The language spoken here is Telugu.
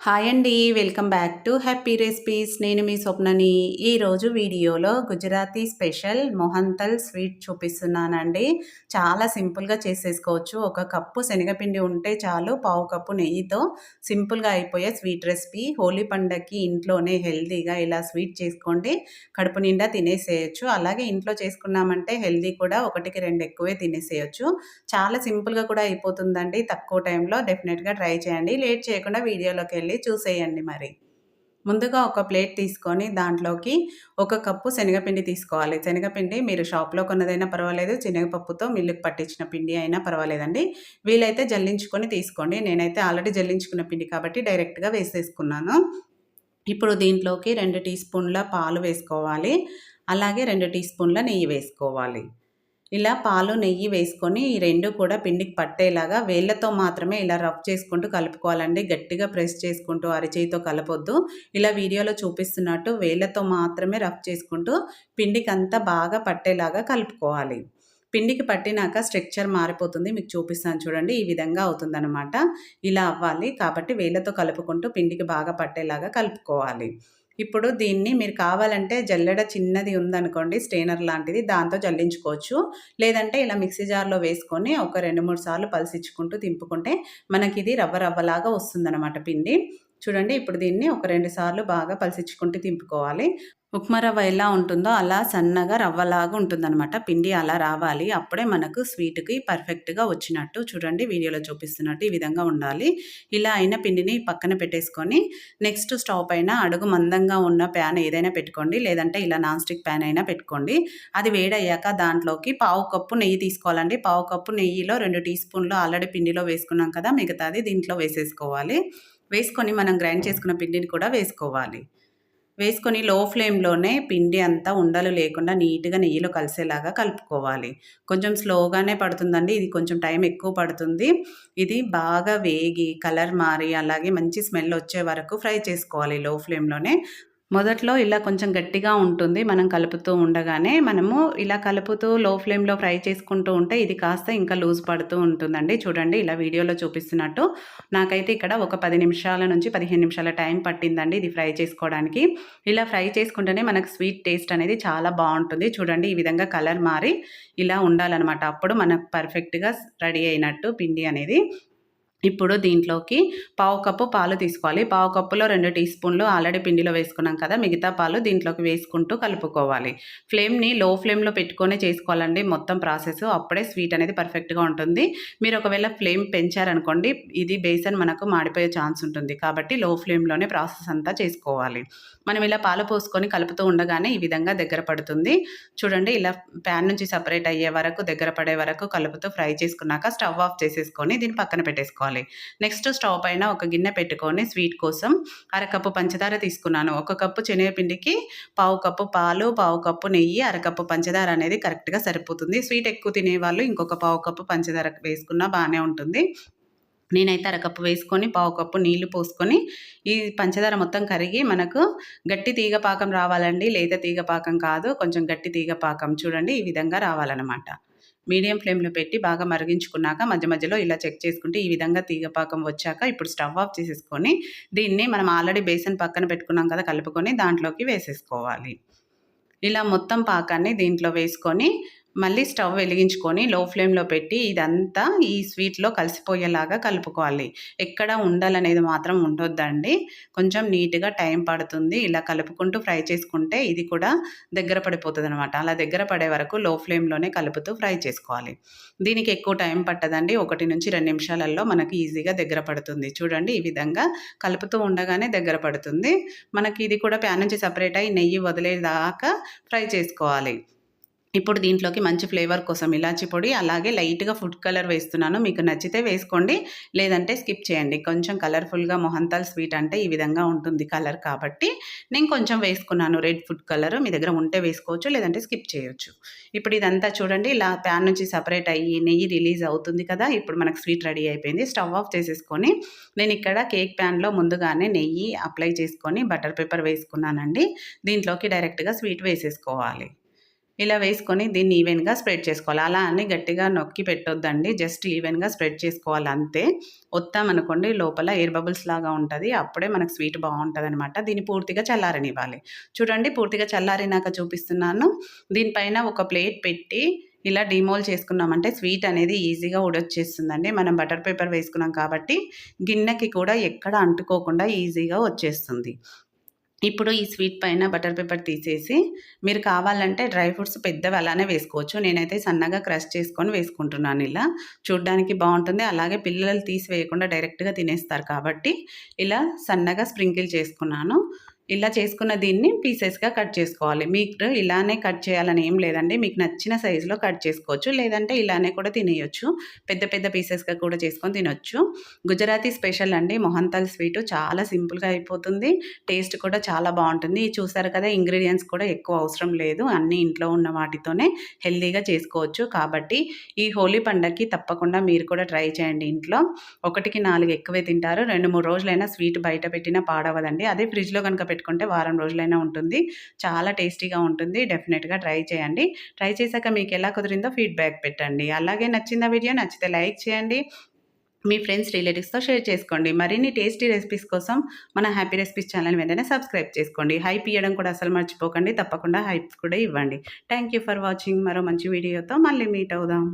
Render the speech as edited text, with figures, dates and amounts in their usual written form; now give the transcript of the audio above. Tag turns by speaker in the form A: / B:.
A: హాయ్ అండి. Welcome back to happy recipes. నేను మీ స్వప్నని. ఈరోజు వీడియోలో గుజరాతీ స్పెషల్ మొహంతల్ స్వీట్ చూపిస్తున్నానండి. చాలా సింపుల్గా చేసేసుకోవచ్చు. ఒక కప్పు శనగపిండి ఉంటే చాలు, పావు కప్పు నెయ్యితో సింపుల్గా అయిపోయే స్వీట్ రెసిపీ. హోలీ పండగకి ఇంట్లోనే హెల్తీగా ఇలా స్వీట్ చేసుకోండి, కడుపు నిండా తినేసేయచ్చు. అలాగే ఇంట్లో చేసుకున్నామంటే హెల్తీ కూడా, ఒకటికి రెండు ఎక్కువే తినేసేయచ్చు. చాలా సింపుల్గా కూడా అయిపోతుందండి. తక్కువ టైంలో డెఫినెట్గా ట్రై చేయండి. లేట్ చేయకుండా వీడియోలోకి వెళ్ళి చూసేయండి. మరి ముందుగా ఒక ప్లేట్ తీసుకొని దాంట్లోకి ఒక కప్పు శనగపిండి తీసుకోవాలి. శనగపిండి మీరు షాప్లో కొన్నదైనా పర్వాలేదు, శనగపప్పుతో మిల్లుకి పట్టించిన పిండి అయినా పర్వాలేదండి. వీలైతే జల్లించుకొని తీసుకోండి. నేనైతే ఆల్రెడీ జల్లించుకున్న పిండి కాబట్టి డైరెక్ట్గా వేసేసుకున్నాను. ఇప్పుడు దీంట్లోకి 2 టీ స్పూన్ల పాలు వేసుకోవాలి. అలాగే 2 టీ స్పూన్ల నెయ్యి వేసుకోవాలి. ఇలా పాలు, నెయ్యి వేసుకొని ఈ 2 కూడా పిండికి పట్టేలాగా వేళ్ళతో మాత్రమే ఇలా రఫ్ చేసుకుంటూ కలుపుకోవాలండి. గట్టిగా ప్రెస్ చేసుకుంటూ అరచేయితో కలపొద్దు. ఇలా వీడియోలో చూపిస్తున్నట్టు వేళ్ళతో మాత్రమే రఫ్ చేసుకుంటూ పిండికంతా బాగా పట్టేలాగా కలుపుకోవాలి. పిండికి పట్టినాక స్ట్రక్చర్ మారిపోతుంది. మీకు చూపిస్తాను చూడండి. ఈ విధంగా అవుతుందనమాట. ఇలా అవ్వాలి. కాబట్టి వేళ్ళతో కలుపుకుంటూ పిండికి బాగా పట్టేలాగా కలుపుకోవాలి. ఇప్పుడు దీన్ని మీరు కావాలంటే జల్లెడ చిన్నది ఉందనుకోండి, స్ట్రెయినర్ లాంటిది, దాంతో జల్లించుకోవచ్చు. లేదంటే ఇలా మిక్సీ జార్‌లో వేసుకొని ఒక 2, 3 సార్లు పల్సిచ్చుకుంటూ తింపుకుంటే మనకిది రవ్వ రవ్వలాగా వస్తుందనమాట పిండి. చూడండి, ఇప్పుడు దీన్ని ఒక 2 సార్లు బాగా పల్సిచ్చుకుంటూ తింపుకోవాలి. ఉప్మా రవ్వ ఎలా ఉంటుందో అలా సన్నగా రవ్వలాగా ఉంటుందనమాట. పిండి అలా రావాలి. అప్పుడే మనకు స్వీట్‌కి పర్ఫెక్ట్‌గా వచ్చినట్టు. చూడండి, వీడియోలో చూపిస్తున్నట్టు ఈ విధంగా ఉండాలి. ఇలా అయిన పిండిని పక్కన పెట్టేసుకొని నెక్స్ట్ స్టవ్ పైన అడుగు మందంగా ఉన్న ప్యాన్ ఏదైనా పెట్టుకోండి. లేదంటే ఇలా నాన్ స్టిక్ ప్యాన్ అయినా పెట్టుకోండి. అది వేడయ్యాక దాంట్లోకి పావు కప్పు నెయ్యి తీసుకోవాలండి. పావు కప్పు నెయ్యిలో 2 టీ స్పూన్లు ఆల్రెడీ పిండిలో వేసుకున్నాం కదా, మిగతాది దీంట్లో వేసేసుకోవాలి. వేసుకొని మనం గ్రైండ్ చేసుకున్న పిండిని కూడా వేసుకోవాలి. వేసుకొని లో ఫ్లేమ్‌లోనే పిండి అంతా ఉండలు లేకుండా నీట్‌గా నెయ్యిలో కలిసేలాగా కలుపుకోవాలి. కొంచెం స్లోగానే పడుతుందండి. ఇది కొంచెం టైం ఎక్కువ పడుతుంది. ఇది బాగా వేగి కలర్ మారి అలాగే మంచి స్మెల్ వచ్చే వరకు ఫ్రై చేసుకోవాలి లో ఫ్లేమ్‌లోనే. మొదట్లో ఇలా కొంచెం గట్టిగా ఉంటుంది. మనం కలుపుతూ ఉండగానే మనము ఇలా కలుపుతూ లో ఫ్లేమ్‌లో ఫ్రై చేసుకుంటూ ఉంటే ఇది కాస్త ఇంకా లూజ్ పడుతూ ఉంటుందండి. చూడండి, ఇలా వీడియోలో చూపిస్తున్నట్టు. నాకైతే ఇక్కడ ఒక 10 నిమిషాల నుంచి 15 నిమిషాల టైం పట్టిందండి ఇది ఫ్రై చేసుకోవడానికి. ఇలా ఫ్రై చేసుకుంటేనే మనకు స్వీట్ టేస్ట్ అనేది చాలా బావుంటుంది. చూడండి, ఈ విధంగా కలర్ మారి ఇలా ఉండాలనమాట. అప్పుడు మనకు పర్ఫెక్ట్‌గా రెడీ అయినట్టు పిండి అనేది. ఇప్పుడు దీంట్లోకి పావు కప్పు పాలు తీసుకోవాలి. పావు కప్పులో 2 టీ స్పూన్లు ఆల్రెడీ పిండిలో వేసుకున్నాం కదా, మిగతా పాలు దీంట్లోకి వేసుకుంటూ కలుపుకోవాలి. ఫ్లేమ్‌ని లో ఫ్లేమ్‌లో పెట్టుకొనే చేసుకోవాలండి మొత్తం ప్రాసెస్. అప్పుడే స్వీట్ అనేది పర్ఫెక్ట్‌గా ఉంటుంది. మీరు ఒకవేళ ఫ్లేమ్ పెంచారనుకోండి, ఇది బేసన్ మనకు మాడిపోయే ఛాన్స్ ఉంటుంది. కాబట్టి లో ఫ్లేమ్‌లోనే ప్రాసెస్ అంతా చేసుకోవాలి. మనం ఇలా పాలు పోసుకొని కలుపుతూ ఉండగానే ఈ విధంగా దగ్గర పడుతుంది. చూడండి, ఇలా ప్యాన్ నుంచి సెపరేట్ అయ్యే వరకు, దగ్గర పడే వరకు కలుపుతూ ఫ్రై చేసుకున్నాక స్టవ్ ఆఫ్ చేసేసుకొని దీన్ని పక్కన పెట్టేసుకోవాలి. నెక్స్ట్ స్టవ్ పైన ఒక గిన్నె పెట్టుకొని స్వీట్ కోసం అరకప్పు పంచదార తీసుకున్నాను. ఒక కప్పు శనగపిండికి పావు కప్పు పాలు, పావు కప్పు నెయ్యి, అరకప్పు పంచదార అనేది కరెక్ట్‌గా సరిపోతుంది. స్వీట్ ఎక్కువ తినేవాళ్ళు ఇంకొక పావు కప్పు పంచదార వేసుకున్నా బానే ఉంటుంది. నేనైతే అరకప్పు వేసుకొని పావు కప్పు నీళ్లు పోసుకొని ఈ పంచదార మొత్తం కరిగి మనకు గట్టి తీగ పాకం రావాలండి. లేత తీగ పాకం కాదు, కొంచెం గట్టి తీగ పాకం. చూడండి, ఈ విధంగా రావాలన్నమాట. మీడియం ఫ్లేమ్‌లో పెట్టి బాగా మరిగించుకున్నాక మధ్య మధ్యలో ఇలా చెక్ చేసుకుంటే ఈ విధంగా తీగ పాకం వచ్చాక ఇప్పుడు స్టవ్ ఆఫ్ చేసేసుకొని దీన్ని మనం ఆల్రెడీ బేసన్ పక్కన పెట్టుకున్నాం కదా, కలుపుకొని దాంట్లోకి వేసేసుకోవాలి. ఇలా మొత్తం పాకాన్ని దీంట్లో వేసుకొని మళ్ళీ స్టవ్ వెలిగించుకొని లో ఫ్లేమ్‌లో పెట్టి ఇదంతా ఈ స్వీట్‌లో కలిసిపోయేలాగా కలుపుకోవాలి. ఎక్కడ ఉండలనేది మాత్రం ఉండొద్దండి. కొంచెం నీట్‌గా టైం పడుతుంది. ఇలా కలుపుకుంటూ ఫ్రై చేసుకుంటే ఇది కూడా దగ్గర పడిపోతదనమాట. అలా దగ్గర పడే వరకు లో ఫ్లేమ్‌లోనే కలుపుతూ ఫ్రై చేసుకోవాలి. దీనికి ఎక్కువ టైం పట్టదండి. 1-2 నిమిషాలలో మనకి ఈజీగా దగ్గర పడుతుంది. చూడండి, ఈ విధంగా కలుపుతూ ఉండగానే దగ్గర పడుతుంది. మనకి ఇది కూడా ప్యాన్ నుంచి సెపరేట్ అయ్యి నెయ్యి వదిలేదాకా ఫ్రై చేసుకోవాలి. ఇప్పుడు దీంట్లోకి మంచి ఫ్లేవర్ కోసం ఇలాచీ పొడి, అలాగే లైట్‌గా ఫుడ్ కలర్ వేస్తున్నాను. మీకు నచ్చితే వేసుకోండి, లేదంటే స్కిప్ చేయండి. కొంచెం కలర్‌ఫుల్‌గా మొహంతాల్ స్వీట్ అంటే ఈ విధంగా ఉంటుంది కలర్ కాబట్టి నేను కొంచెం వేసుకున్నాను రెడ్ ఫుడ్ కలర్. మీ దగ్గర ఉంటే వేసుకోవచ్చు, లేదంటే స్కిప్ చేయొచ్చు. ఇప్పుడు ఇదంతా చూడండి, ఇలా ప్యాన్ నుంచి సెపరేట్ అయ్యి నెయ్యి రిలీజ్ అవుతుంది కదా, ఇప్పుడు మనకు స్వీట్ రెడీ అయిపోయింది. స్టవ్ ఆఫ్ చేసేసుకొని నేను ఇక్కడ కేక్ ప్యాన్‌లో ముందుగానే నెయ్యి అప్లై చేసుకొని బటర్ పేపర్ వేసుకున్నానండి. దీంట్లోకి డైరెక్ట్‌గా స్వీట్ వేసేసుకోవాలి. ఇలా వేసుకొని దీన్ని ఈవెన్‌గా స్ప్రెడ్ చేసుకోవాలి. అలా అని గట్టిగా నొక్కి పెట్టొద్దండి. జస్ట్ ఈవెన్‌గా స్ప్రెడ్ చేసుకోవాలి అంతే. ఒత్తామనుకోండి లోపల ఎయిర్ బబుల్స్ లాగా ఉంటది. అప్పుడే మనకు స్వీట్ బావుంటదనమాట. దీన్ని పూర్తిగా చల్లారనివ్వాలి. చూడండి పూర్తిగా చల్లారినాక చూపిస్తున్నాను. దీనిపైన ఒక ప్లేట్ పెట్టి ఇలా డీమోల్ చేసుకున్నామంటే స్వీట్ అనేది ఈజీగా ఉడొచ్చేస్తుందండి. మనం బటర్ పేపర్ వేసుకున్నాం కాబట్టి గిన్నెకి కూడా ఎక్కడ అంటుకోకుండా ఈజీగా వచ్చేస్తుంది. ఇప్పుడు ఈ స్వీట్ పైన బటర్ పేపర్ తీసేసి మీరు కావాలంటే డ్రై ఫ్రూట్స్ పెద్దవి అలానే వేసుకోవచ్చు. నేనైతే సన్నగా క్రష్ చేసుకొని వేసుకుంటున్నాను ఇలా. చూడ్డానికి బావుంటుంది. అలాగే పిల్లలు తీసివేయకుండా డైరెక్ట్‌గా తినేస్తారు కాబట్టి ఇలా సన్నగా స్ప్రింకిల్ చేసుకున్నాను. ఇలా చేసుకున్న దీన్ని పీసెస్‌గా కట్ చేసుకోవాలి. మీకు ఇలానే కట్ చేయాలని ఏం లేదండి. మీకు నచ్చిన సైజులో కట్ చేసుకోవచ్చు. లేదంటే ఇలానే కూడా తినేయొచ్చు. పెద్ద పెద్ద పీసెస్‌గా కూడా చేసుకొని తినొచ్చు. గుజరాతీ స్పెషల్ అండి మొహంతల్ స్వీటు. చాలా సింపుల్‌గా అయిపోతుంది. టేస్ట్ కూడా చాలా బావుంటుంది. చూసారు కదా ఇంగ్రీడియెంట్స్ కూడా ఎక్కువ అవసరం లేదు. అన్నీ ఇంట్లో ఉన్న వాటితోనే హెల్తీగా చేసుకోవచ్చు. కాబట్టి ఈ హోలీ పండగకి తప్పకుండా మీరు కూడా ట్రై చేయండి ఇంట్లో. 1కి 4 ఎక్కువే తింటారు. 2, 3 రోజులైనా స్వీట్ బయట పెట్టినా పాడవదండి. అదే ఫ్రిడ్జ్‌లో గనుక పెట్టుకుంటే వారం రోజులైనా ఉంటుంది. చాలా టేస్టీగా ఉంటుంది. డెఫినెట్‌గా ట్రై చేయండి. ట్రై చేశాక మీకెలా కుదిరిందో ఫీడ్‌బ్యాక్ పెట్టండి. అలాగే నచ్చిందా వీడియో? నచ్చితే లైక్ చేయండి. మీ ఫ్రెండ్స్, రిలేటివ్స్‌తో షేర్ చేసుకోండి. మరిన్ని టేస్టీ రెసిపీస్ కోసం మన హ్యాపీ రెసిపీస్ ఛానల్‌ని వెంటనే సబ్స్క్రైబ్ చేసుకోండి. హైప్ ఇయ్యడం కూడా అస్సలు మర్చిపోకండి. తప్పకుండా హైప్స్ కూడా ఇవ్వండి. Thank you for watching. మరో మంచి వీడియోతో మళ్ళీ మీట్ అవుదాం.